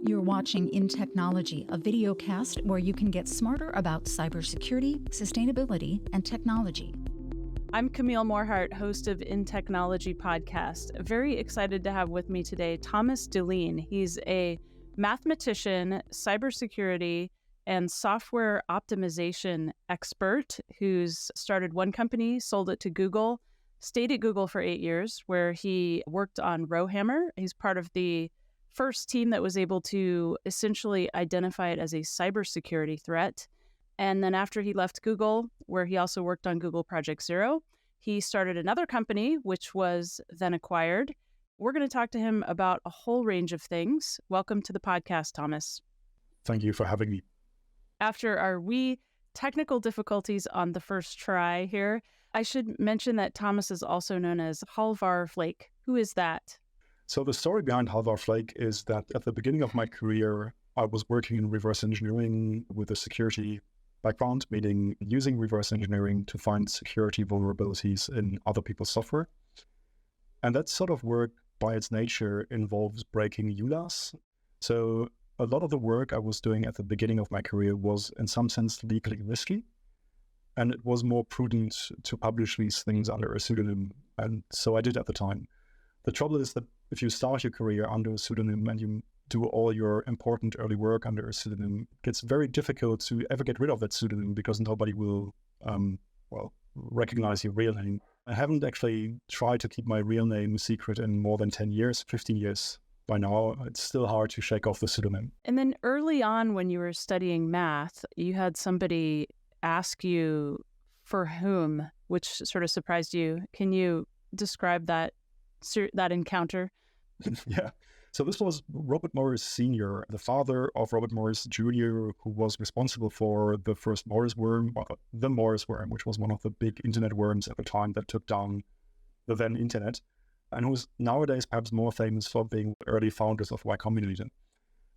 You're watching InTechnology, a video cast where you can get smarter about cybersecurity, sustainability, and technology. I'm Camille Morehart, host of InTechnology podcast. Very excited to have with me today Thomas Dullien. He's a mathematician, cybersecurity, and software optimization expert who's started one company, sold it to Google, stayed at Google for 8 years, where he worked on Rowhammer. He's part of the first team that was able to essentially identify it as a cybersecurity threat. And then after he left Google, where he also worked on Google Project Zero, he started another company, which was then acquired. We're going to talk to him about a whole range of things. Welcome to the podcast, Thomas. Thank you for having me. After our wee technical difficulties on the first try here, I should mention that Thomas is also known as Halvar Flake. Who is that? So the story behind Halvar Flake is that at the beginning of my career, I was working in reverse engineering with a security background, meaning using reverse engineering to find security vulnerabilities in other people's software. And that sort of work, by its nature, involves breaking EULAs. So a lot of the work I was doing at the beginning of my career was, in some sense, legally risky. And it was more prudent to publish these things under a pseudonym. And so I did at the time. The trouble is that if you start your career under a pseudonym and you do all your important early work under a pseudonym, it gets very difficult to ever get rid of that pseudonym because nobody will, recognize your real name. I haven't actually tried to keep my real name secret in more than 10 years, 15 years. By now, it's still hard to shake off the pseudonym. And then early on when you were studying math, you had somebody ask you for whom, which sort of surprised you. Can you describe that encounter? Yeah. So this was Robert Morris Sr., the father of Robert Morris Jr., who was responsible for the first Morris worm, the Morris worm, which was one of the big internet worms at the time that took down the then internet, and who's nowadays perhaps more famous for being early founders of Y Combinator.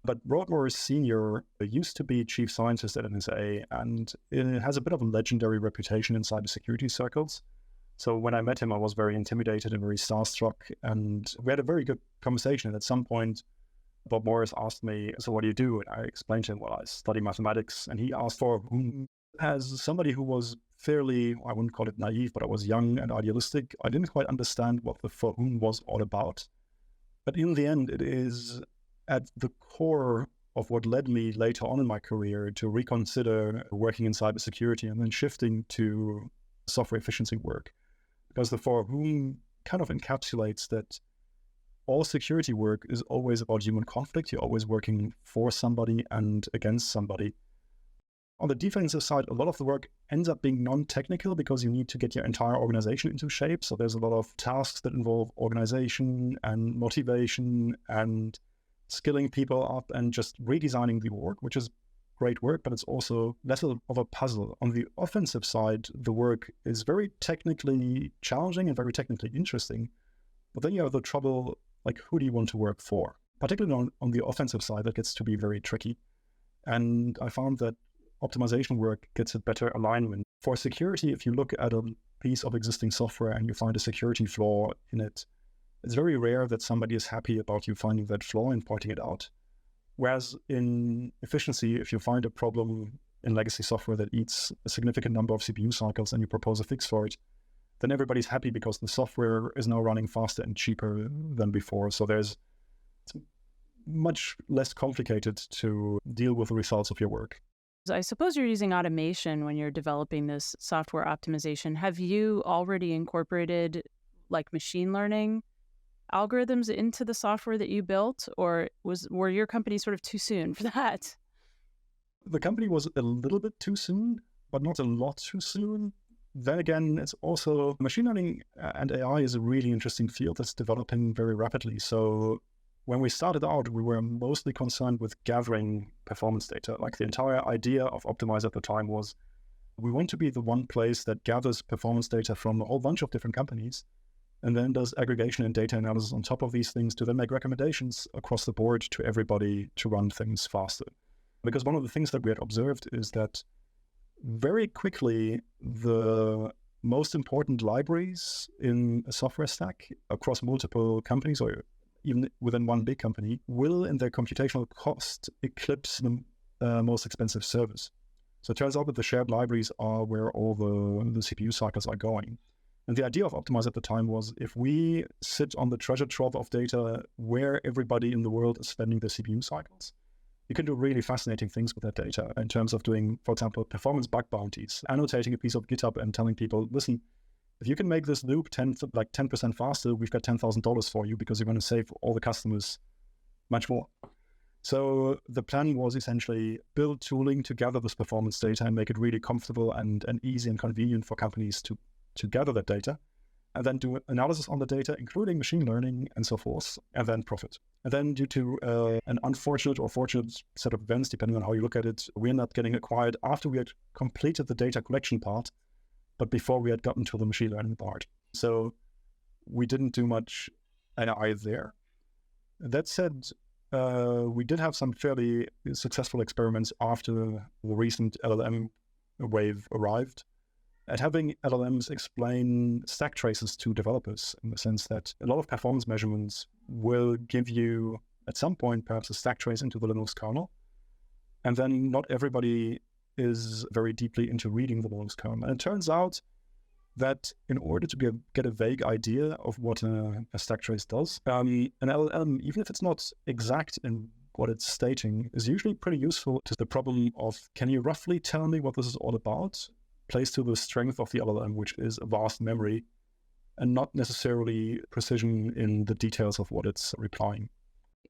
But Robert Morris Sr. used to be chief scientist at NSA, and it has a bit of a legendary reputation in cybersecurity circles. So when I met him, I was very intimidated and very starstruck, and we had a very good conversation. And at some point, Bob Morris asked me, "So what do you do?" And I explained to him, "Well, I study mathematics." And he asked for whom. As somebody who was fairly, I wouldn't call it naive, but I was young and idealistic, I didn't quite understand what the for whom was all about. But in the end, it is at the core of what led me later on in my career to reconsider working in cybersecurity and then shifting to software efficiency work. Because the for whom kind of encapsulates that all security work is always about human conflict. You're always working for somebody and against somebody. On the defensive side, a lot of the work ends up being non-technical because you need to get your entire organization into shape. So there's a lot of tasks that involve organization and motivation and skilling people up and just redesigning the org, which is great work, but it's also less of a puzzle. On the offensive side, the work is very technically challenging and very technically interesting. But then you have the trouble, like, who do you want to work for? Particularly on the offensive side, that gets to be very tricky. And I found that optimization work gets a better alignment. For security, if you look at a piece of existing software and you find a security flaw in it, it's very rare that somebody is happy about you finding that flaw and pointing it out. Whereas in efficiency, if you find a problem in legacy software that eats a significant number of CPU cycles and you propose a fix for it, then everybody's happy because the software is now running faster and cheaper than before. So it's much less complicated to deal with the results of your work. I suppose you're using automation when you're developing this software optimization. Have you already incorporated like machine learning algorithms into the software that you built, or were your company sort of too soon for that? The company was a little bit too soon, but not a lot too soon. Then again, it's also machine learning and AI is a really interesting field that's developing very rapidly. So when we started out, we were mostly concerned with gathering performance data. Like the entire idea of optimyze at the time was we want to be the one place that gathers performance data from a whole bunch of different companies and then does aggregation and data analysis on top of these things to then make recommendations across the board to everybody to run things faster. Because one of the things that we had observed is that very quickly, the most important libraries in a software stack across multiple companies or even within one big company, will in their computational cost eclipse the most expensive service. So it turns out that the shared libraries are where all the CPU cycles are going. And the idea of Optimize at the time was, if we sit on the treasure trove of data where everybody in the world is spending their CPU cycles, you can do really fascinating things with that data in terms of doing, for example, performance bug bounties, annotating a piece of GitHub and telling people, listen, if you can make this loop 10% faster, we've got $10,000 for you because you're going to save all the customers much more. So the plan was essentially build tooling to gather this performance data and make it really comfortable and easy and convenient for companies to gather that data, and then do analysis on the data, including machine learning and so forth, and then profit. And then due to an unfortunate or fortunate set of events, depending on how you look at it, we ended up getting acquired after we had completed the data collection part, but before we had gotten to the machine learning part. So we didn't do much AI there. That said, we did have some fairly successful experiments after the recent LLM wave arrived at having LLMs explain stack traces to developers, in the sense that a lot of performance measurements will give you, at some point, perhaps a stack trace into the Linux kernel. And then not everybody is very deeply into reading the Linux kernel. And it turns out that in order to get a vague idea of what a stack trace does, an LLM, even if it's not exact in what it's stating, is usually pretty useful to the problem of, can you roughly tell me what this is all about? Plays to the strength of the LLM, which is a vast memory and not necessarily precision in the details of what it's replying.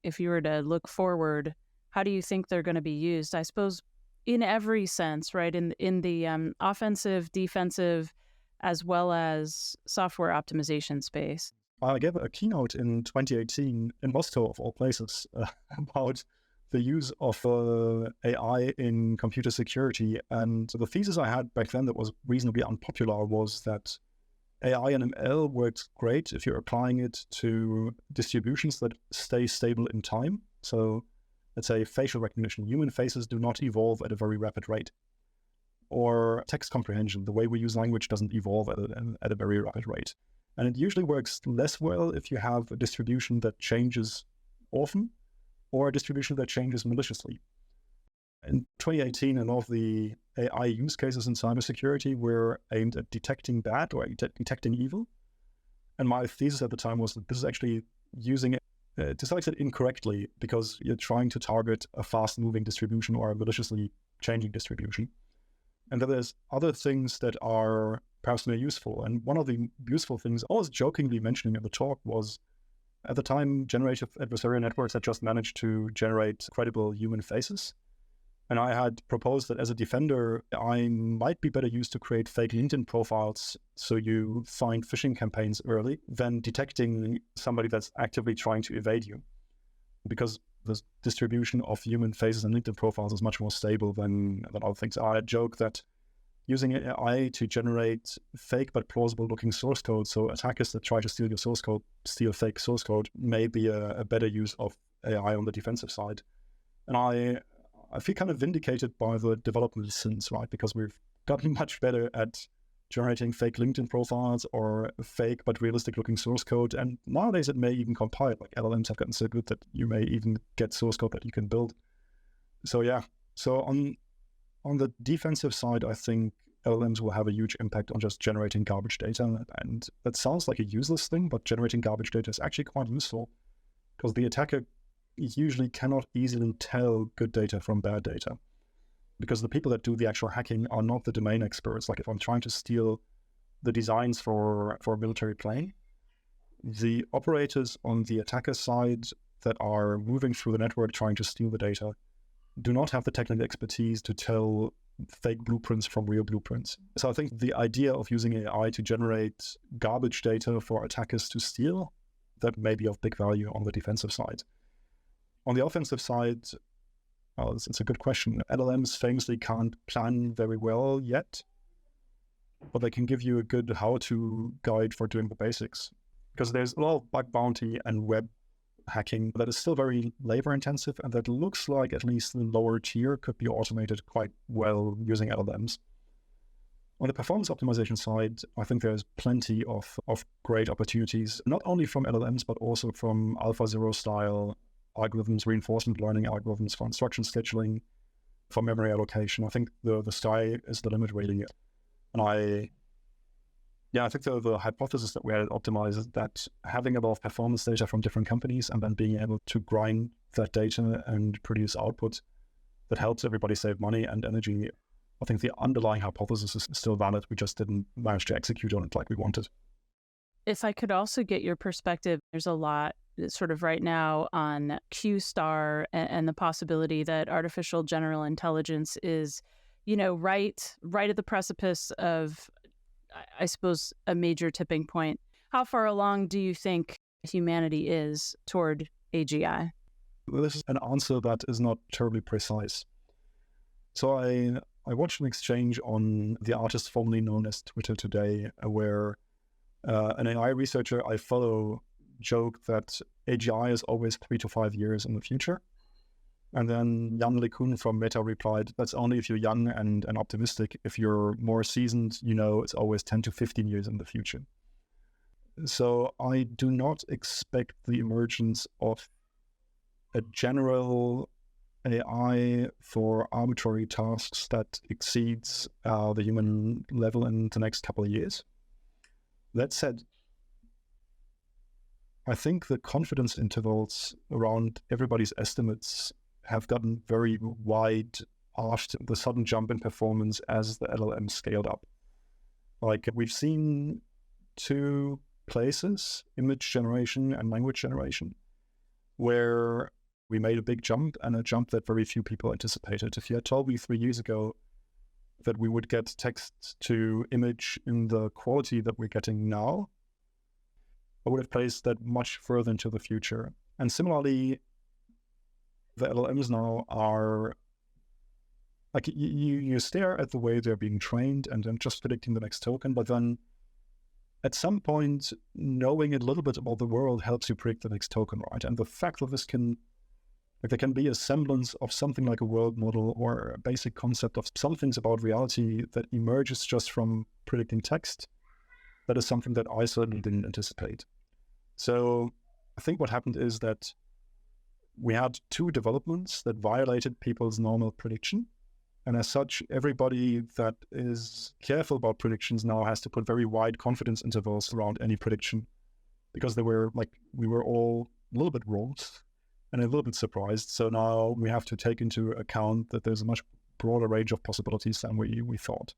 If you were to look forward, how do you think they're going to be used? I suppose in every sense, right? In the offensive, defensive, as well as software optimization space. I gave a keynote in 2018 in Moscow, of all places, about the use of AI in computer security. And the thesis I had back then that was reasonably unpopular was that AI and ML works great if you're applying it to distributions that stay stable in time. So let's say facial recognition. Human faces do not evolve at a very rapid rate. Or text comprehension. The way we use language doesn't evolve at a very rapid rate. And it usually works less well if you have a distribution that changes often, or a distribution that changes maliciously. In 2018, a lot of the AI use cases in cybersecurity were aimed at detecting bad or detecting evil. And my thesis at the time was that this is actually using it to select it incorrectly, because you're trying to target a fast-moving distribution or a maliciously changing distribution. And then there's other things that are perhaps more useful. And one of the useful things I was jokingly mentioning in the talk was, at the time, generative adversarial networks had just managed to generate credible human faces. And I had proposed that as a defender, I might be better used to create fake LinkedIn profiles so you find phishing campaigns early than detecting somebody that's actively trying to evade you. Because the distribution of human faces and LinkedIn profiles is much more stable than other things. I joke that using AI to generate fake but plausible looking source code, so attackers that try to steal your source code, steal fake source code, may be a better use of AI on the defensive side. And I feel kind of vindicated by the development since, right? Because we've gotten much better at generating fake LinkedIn profiles or fake but realistic looking source code. And nowadays it may even compile. Like LLMs have gotten so good that you may even get source code that you can build. So yeah, so on the defensive side, I think LLMs will have a huge impact on just generating garbage data. And that sounds like a useless thing, but generating garbage data is actually quite useful, because the attacker usually cannot easily tell good data from bad data, because the people that do the actual hacking are not the domain experts. Like if I'm trying to steal the designs for a military plane, the operators on the attacker side that are moving through the network trying to steal the data do not have the technical expertise to tell fake blueprints from real blueprints. So I think the idea of using AI to generate garbage data for attackers to steal, that may be of big value on the defensive side. On the offensive side, it's a good question. LLMs famously can't plan very well yet, but they can give you a good how-to guide for doing the basics. Because there's a lot of bug bounty and web hacking that is still very labor intensive, and that looks like at least the lower tier could be automated quite well using LLMs. On the performance optimization side, I think there's plenty of great opportunities, not only from LLMs, but also from AlphaZero style algorithms, reinforcement learning algorithms for instruction scheduling, for memory allocation. I think the sky is the limit, really. And I think the hypothesis that we had at Optimize is that having a lot of performance data from different companies and then being able to grind that data and produce output that helps everybody save money and energy, I think the underlying hypothesis is still valid. We just didn't manage to execute on it like we wanted. If I could also get your perspective, there's a lot sort of right now on Q-star and the possibility that artificial general intelligence is, right at the precipice of, I suppose, a major tipping point. How far along do you think humanity is toward AGI? Well, this is an answer that is not terribly precise. So I watched an exchange on the artist formerly known as Twitter today, where an AI researcher I follow joked that AGI is always 3 to 5 years in the future. And then Jan LeCun from Meta replied, that's only if you're young and optimistic. If you're more seasoned, it's always 10 to 15 years in the future. So I do not expect the emergence of a general AI for arbitrary tasks that exceeds the human level in the next couple of years. That said, I think the confidence intervals around everybody's estimates have gotten very wide after the sudden jump in performance as the LLM scaled up. Like, we've seen two places, image generation and language generation, where we made a big jump, and a jump that very few people anticipated. If you had told me 3 years ago that we would get text to image in the quality that we're getting now, I would have placed that much further into the future. And similarly, the LLMs now are, like, you stare at the way they're being trained and then just predicting the next token, but then at some point, knowing a little bit about the world helps you predict the next token, right? And the fact that there can be a semblance of something like a world model or a basic concept of some things about reality that emerges just from predicting text, that is something that I certainly didn't anticipate. So I think what happened is that we had two developments that violated people's normal prediction. And as such, everybody that is careful about predictions now has to put very wide confidence intervals around any prediction, because we were all a little bit wrong and a little bit surprised. So now we have to take into account that there's a much broader range of possibilities than we thought.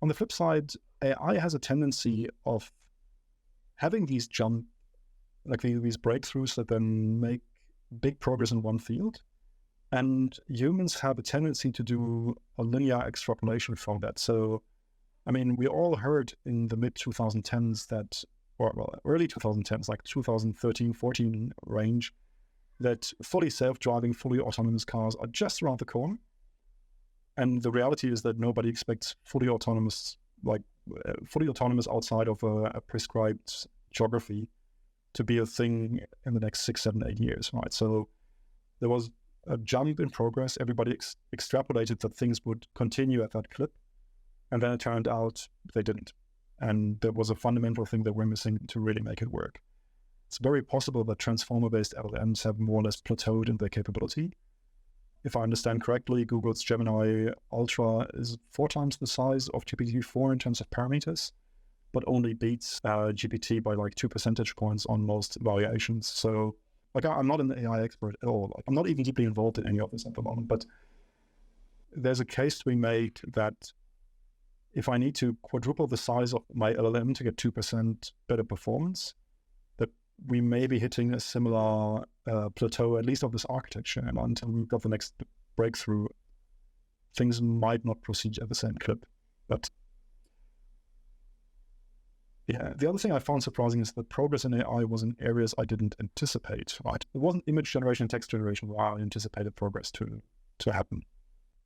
On the flip side, AI has a tendency of having these these breakthroughs that then make big progress in one field. And humans have a tendency to do a linear extrapolation from that. So, I mean, we all heard in the mid-2010s early 2010s, like 2013, 14 range, that fully self-driving, fully autonomous cars are just around the corner. And the reality is that nobody expects fully autonomous outside of a prescribed geography to be a thing in the next 6, 7, 8 years, right? So there was a jump in progress. Everybody extrapolated that things would continue at that clip. And then it turned out they didn't. And there was a fundamental thing that we're missing to really make it work. It's very possible that transformer-based LLMs have more or less plateaued in their capability. If I understand correctly, Google's Gemini Ultra is 4 times the size of GPT-4 in terms of parameters, but only beats GPT by like 2 percentage points on most variations. So, I'm not an AI expert at all. I'm not even deeply involved in any of this at the moment, but there's a case to be made that if I need to quadruple the size of my LLM to get 2% better performance, that we may be hitting a similar plateau, at least of this architecture. And until we've got the next breakthrough, things might not proceed at the same clip. But yeah, the other thing I found surprising is that progress in AI was in areas I didn't anticipate, right? It wasn't image generation and text generation where I anticipated progress to happen.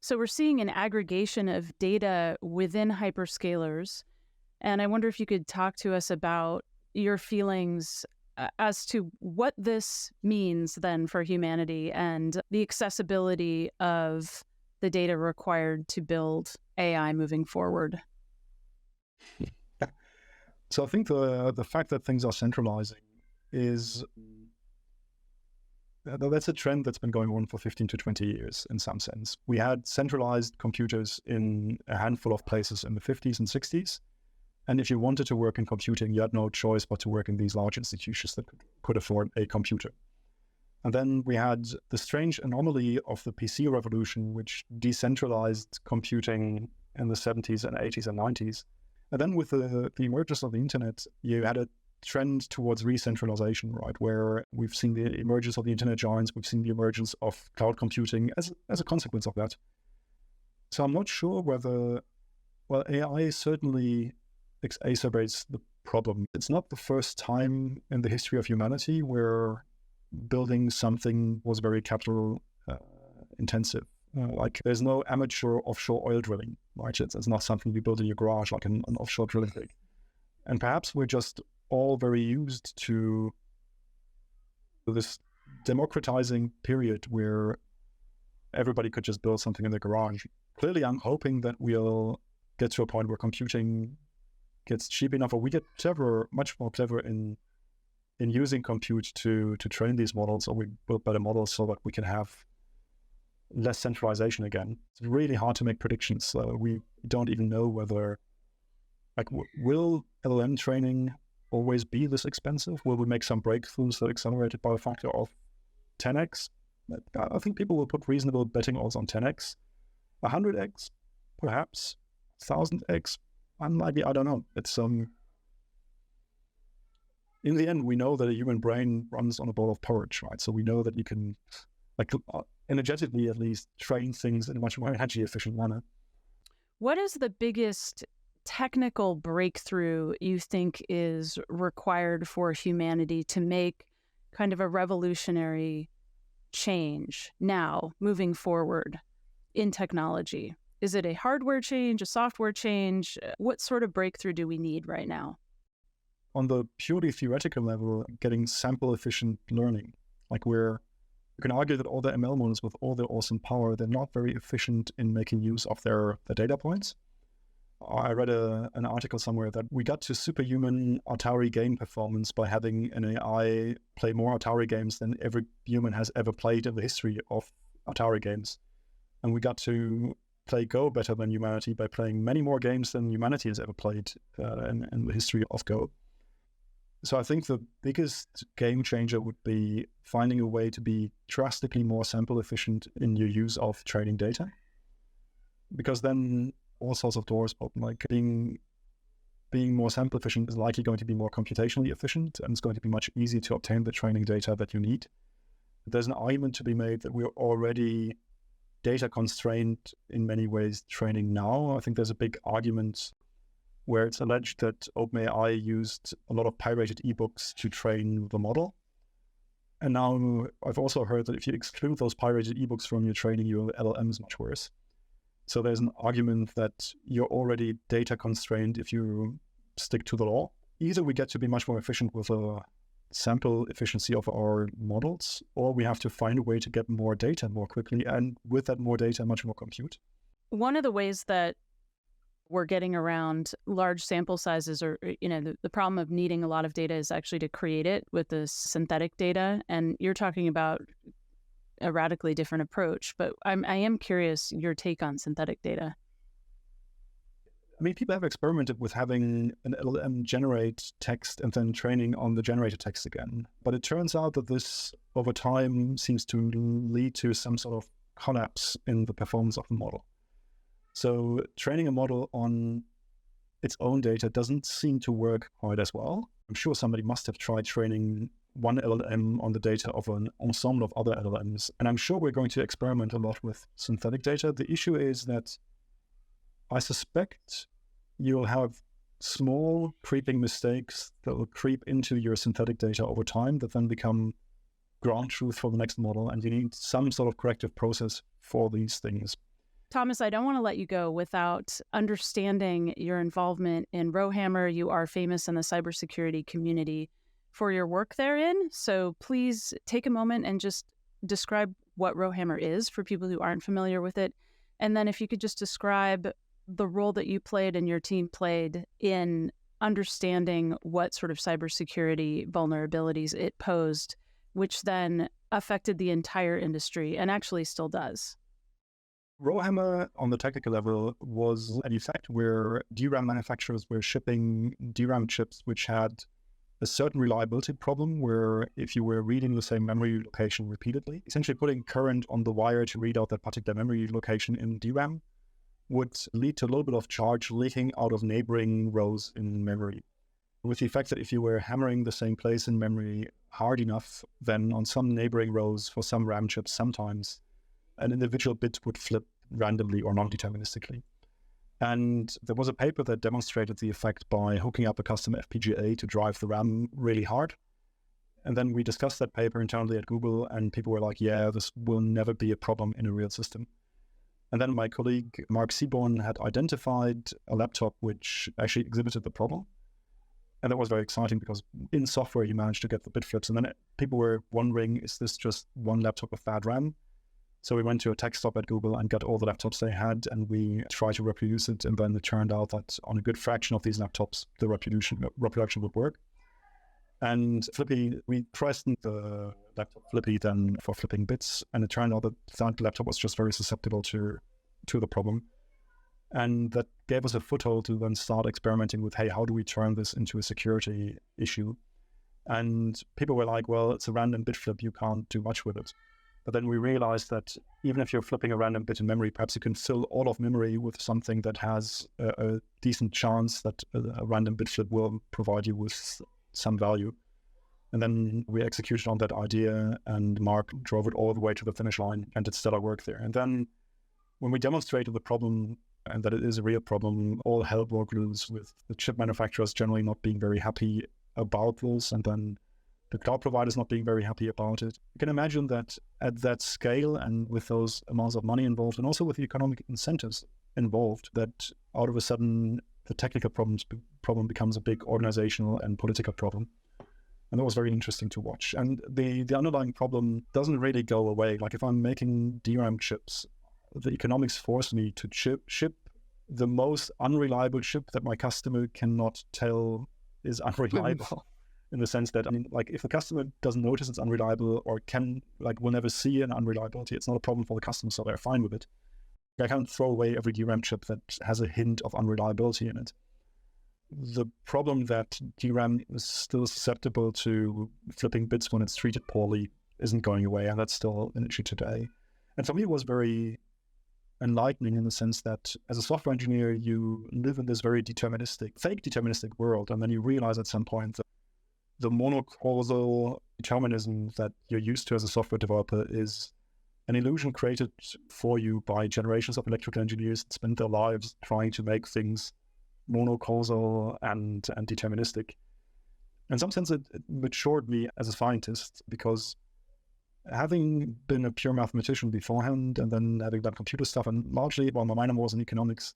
So we're seeing an aggregation of data within hyperscalers. And I wonder if you could talk to us about your feelings as to what this means then for humanity and the accessibility of the data required to build AI moving forward. So I think the fact that things are centralizing is that's a trend that's been going on for 15 to 20 years in some sense. We had centralized computers in a handful of places in the 50s and 60s. And if you wanted to work in computing, you had no choice but to work in these large institutions that could afford a computer. And then we had the strange anomaly of the PC revolution, which decentralized computing in the 70s and 80s and 90s. And then with the emergence of the internet, you had a trend towards re-centralization, right? Where we've seen the emergence of the internet giants, we've seen the emergence of cloud computing as a consequence of that. So I'm not sure whether, well, AI certainly exacerbates the problem. It's not the first time in the history of humanity where building something was very capital intensive. Like there's no amateur offshore oil drilling, right? It's not something you build in your garage like an offshore drilling rig. And perhaps we're just all very used to this democratizing period where everybody could just build something in their garage. Clearly, I'm hoping that we'll get to a point where computing gets cheap enough, or we get clever, much more clever in using compute to train these models, or we build better models so that we can have less centralization again. It's really hard to make predictions. We don't even know whether, like, will LLM training always be this expensive? Will we make some breakthroughs that accelerate it by a factor of 10x? I think people will put reasonable betting odds on 10x. 100x, perhaps. 1000x, unlikely, I don't know. It's in the end, we know that a human brain runs on a bowl of porridge, right? So we know that you can, like, energetically at least, train things in a much more energy efficient manner. What is the biggest technical breakthrough you think is required for humanity to make kind of a revolutionary change now, moving forward in technology? Is it a hardware change, a software change? What sort of breakthrough do we need right now? On the purely theoretical level, getting sample efficient learning. Like you can argue that all the ML models with all their awesome power, they're not very efficient in making use of their data points. I read an article somewhere that we got to superhuman Atari game performance by having an AI play more Atari games than every human has ever played in the history of Atari games. And we got to play Go better than humanity by playing many more games than humanity has ever played in the history of Go. So I think the biggest game changer would be finding a way to be drastically more sample efficient in your use of training data. Because then all sorts of doors open, like being more sample efficient is likely going to be more computationally efficient, and it's going to be much easier to obtain the training data that you need. There's an argument to be made that we're already data constrained in many ways training now. I think there's a big argument where it's alleged that OpenAI used a lot of pirated ebooks to train the model. And now I've also heard that if you exclude those pirated ebooks from your training, your LLM is much worse. So there's an argument that you're already data constrained if you stick to the law. Either we get to be much more efficient with a sample efficiency of our models, or we have to find a way to get more data more quickly, and with that more data, much more compute. One of the ways that we're getting around large sample sizes, or the problem of needing a lot of data, is actually to create it with the synthetic data. And you're talking about a radically different approach, but I am curious your take on synthetic data. I mean, people have experimented with having an LLM generate text and then training on the generated text again. But it turns out that this, over time, seems to lead to some sort of collapse in the performance of the model. So training a model on its own data doesn't seem to work quite as well. I'm sure somebody must have tried training one LLM on the data of an ensemble of other LLMs. And I'm sure we're going to experiment a lot with synthetic data. The issue is that I suspect you'll have small creeping mistakes that will creep into your synthetic data over time that then become ground truth for the next model. And you need some sort of corrective process for these things. Thomas, I don't want to let you go without understanding your involvement in Rowhammer. You are famous in the cybersecurity community for your work therein. So please take a moment and just describe what Rowhammer is for people who aren't familiar with it. And then if you could just describe the role that you played and your team played in understanding what sort of cybersecurity vulnerabilities it posed, which then affected the entire industry and actually still does. Rowhammer, on the technical level, was an effect where DRAM manufacturers were shipping DRAM chips which had a certain reliability problem, where if you were reading the same memory location repeatedly, essentially putting current on the wire to read out that particular memory location in DRAM would lead to a little bit of charge leaking out of neighboring rows in memory. With the effect that if you were hammering the same place in memory hard enough, then on some neighboring rows for some RAM chips, sometimes an individual bit would flip randomly or non-deterministically. And there was a paper that demonstrated the effect by hooking up a custom FPGA to drive the RAM really hard. And then we discussed that paper internally at Google, and people were like, yeah, this will never be a problem in a real system. And then my colleague, Mark Seaborn, had identified a laptop which actually exhibited the problem. And that was very exciting because in software, you managed to get the bit flips. And then people were wondering, is this just one laptop with bad RAM? So we went to a tech stop at Google and got all the laptops they had, and we tried to reproduce it. And then it turned out that on a good fraction of these laptops, the reproduction would work. And Flippy, we christened the laptop Flippy then for flipping bits. And it turned out that that laptop was just very susceptible to the problem. And that gave us a foothold to then start experimenting with, hey, how do we turn this into a security issue? And people were like, well, it's a random bit flip, you can't do much with it. But then we realized that even if you're flipping a random bit in memory, perhaps you can fill all of memory with something that has a decent chance that a random bit flip will provide you with some value. And then we executed on that idea, and Mark drove it all the way to the finish line and did stellar work there. And then when we demonstrated the problem and that it is a real problem, all hell broke loose with the chip manufacturers generally not being very happy about this, and then the cloud providers not being very happy about it. You can imagine that at that scale and with those amounts of money involved, and also with the economic incentives involved, that out of a sudden the technical problem becomes a big organizational and political problem. And that was very interesting to watch. And the underlying problem doesn't really go away. Like if I'm making DRAM chips, the economics force me to ship the most unreliable chip that my customer cannot tell is unreliable. In the sense that, I mean, like if the customer doesn't notice it's unreliable or will never see an unreliability, it's not a problem for the customer, so they're fine with it. I can't throw away every DRAM chip that has a hint of unreliability in it. The problem that DRAM is still susceptible to flipping bits when it's treated poorly isn't going away, and that's still an issue today. And for me, it was very enlightening in the sense that as a software engineer, you live in this very fake deterministic world, and then you realize at some point that the monocausal determinism that you're used to as a software developer is an illusion created for you by generations of electrical engineers that spent their lives trying to make things monocausal and deterministic. In some sense, it matured me as a scientist, because having been a pure mathematician beforehand and then having done computer stuff, and largely, while my minor was in economics,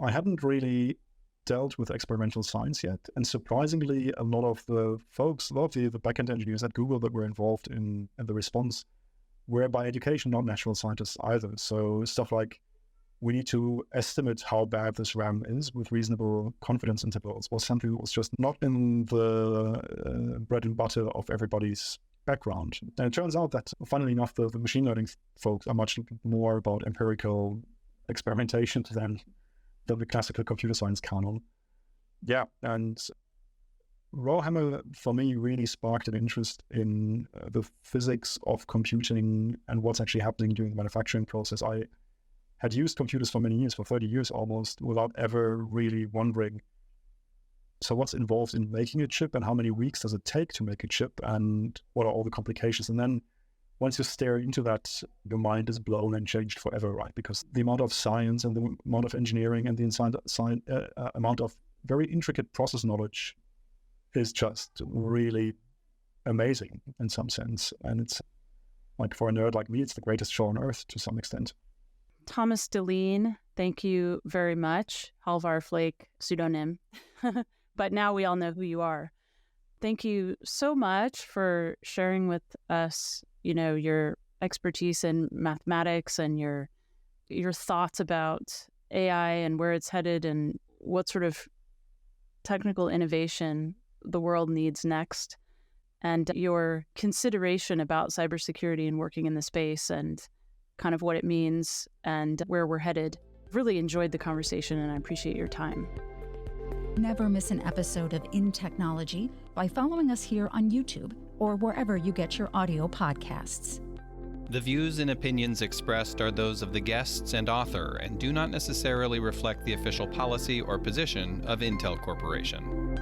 I hadn't really dealt with experimental science yet. And surprisingly, a lot of the backend engineers at Google that were involved in the response were by education not natural scientists either. So stuff like, we need to estimate how bad this RAM is with reasonable confidence intervals was something that was just not in the bread and butter of everybody's background. And it turns out that, funnily enough, the machine learning folks are much more about empirical experimentation than the classical computer science canon. Yeah, and Rowhammer, for me, really sparked an interest in the physics of computing and what's actually happening during the manufacturing process. I had used computers for many years, for 30 years almost, without ever really wondering, so what's involved in making a chip, and how many weeks does it take to make a chip, and what are all the complications? And then once you stare into that, your mind is blown and changed forever, right? Because the amount of science and the amount of engineering and the amount of very intricate process knowledge is just really amazing in some sense. And it's like, for a nerd like me, it's the greatest show on earth to some extent. Thomas Dullien, thank you very much. Halvar Flake, pseudonym. But now we all know who you are. Thank you so much for sharing with us, your expertise in mathematics and your thoughts about AI and where it's headed and what sort of technical innovation the world needs next, and your consideration about cybersecurity and working in the space and kind of what it means and where we're headed. Really enjoyed the conversation, and I appreciate your time. Never miss an episode of InTechnology by following us here on YouTube or wherever you get your audio podcasts. The views and opinions expressed are those of the guests and author and do not necessarily reflect the official policy or position of Intel Corporation.